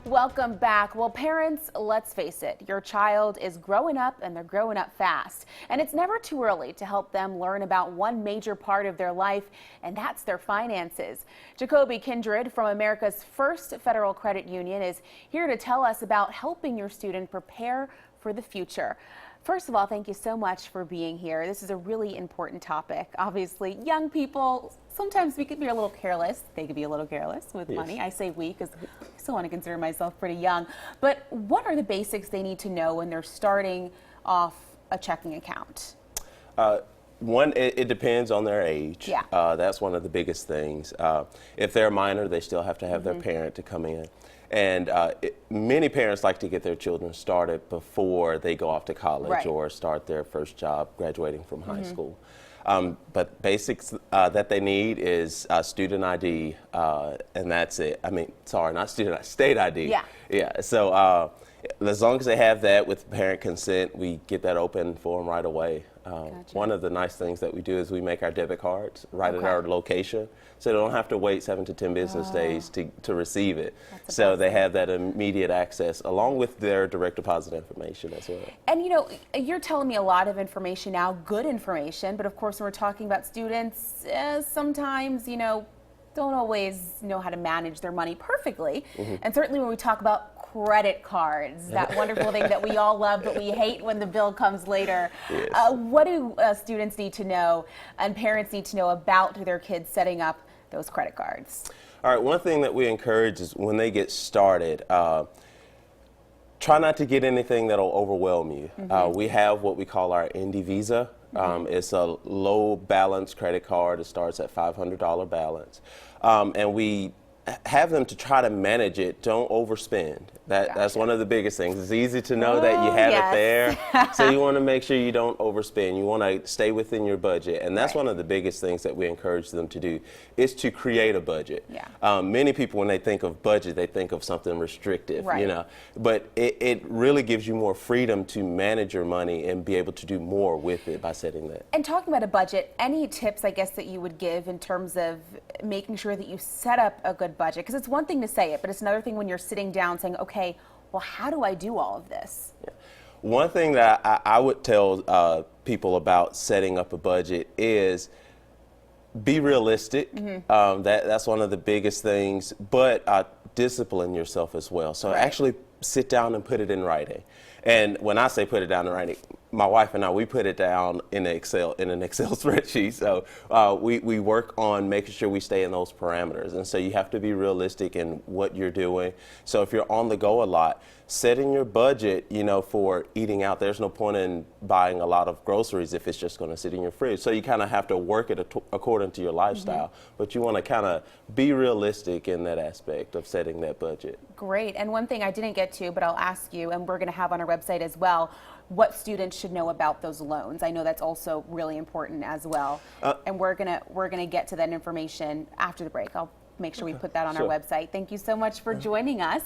Welcome back. Well, parents, let's face it, your child is growing up and they're growing up fast. And it's never too early to help them learn about one major part of their life, and that's their finances. Jacoby Kindred from America's First Federal Credit Union is here to tell us about helping your student prepare for the future. First of all, thank you so much for being here. This is a really important topic. Obviously, young people, sometimes we could be a little careless. They could be a little careless with money. I say we because I still want to consider myself pretty young. But what are the basics they need to know when they're starting off a checking account? One, it depends on their age. Yeah. That's one of the biggest things. If they're a minor, they still have to have their parent to come in. And many parents like to get their children started before they go off to college or start their first job graduating from high school. But basics that they need is student ID, and that's it. I mean, sorry, not student, state ID. Yeah. Yeah. So as long as they have that with parent consent, we get that open for them right away. Gotcha. One of the nice things that we do is we make our debit cards right at our location, so they don't have to wait 7 to 10 business days to receive it. So they have that immediate access along with their direct deposit information as well. And you know, you're telling me a lot of information now, good information, but of course when we're talking about students, sometimes, you know, don't always know how to manage their money perfectly. And certainly when we talk about credit cards, that wonderful thing that we all love but we hate when the bill comes later. Yes. What do students need to know and parents need to know about their kids setting up those credit cards? All right, one thing that we encourage is when they get started, try not to get anything that'll overwhelm you. We have what we call our Indy Visa. It's a low balance credit card. It starts at $500 balance. And we have them to try to manage it. Don't overspend. That's one of the biggest things. It's easy to know that you have it there. So you want to make sure you don't overspend. You want to stay within your budget. And that's one of the biggest things that we encourage them to do is to create a budget. Many people, when they think of budget, they think of something restrictive, you know. But it really gives you more freedom to manage your money and be able to do more with it by setting that. And talking about a budget, any tips, I guess, that you would give in terms of making sure that you set up a good budget? Because it's one thing to say it, but it's another thing when you're sitting down saying, okay, well, how do I do all of this? One thing that I would tell people about setting up a budget is be realistic. That's one of the biggest things, but discipline yourself as well. So actually sit down and put it in writing. And when I say put it down in writing, my wife and I, we put it down in an Excel spreadsheet. So we work on making sure we stay in those parameters. And so you have to be realistic in what you're doing. So if you're on the go a lot, setting your budget, you know, for eating out, there's no point in buying a lot of groceries if it's just going to sit in your fridge. So you kind of have to work it according to your lifestyle. But you want to kind of be realistic in that aspect of setting that budget. Great. And one thing I didn't get to, but I'll ask you, and we're going to have on our website as well, what students should know about those loans. I know that's also really important as well. And we're gonna get to that information after the break. I'll make sure we put that on our website. Thank you so much for joining us.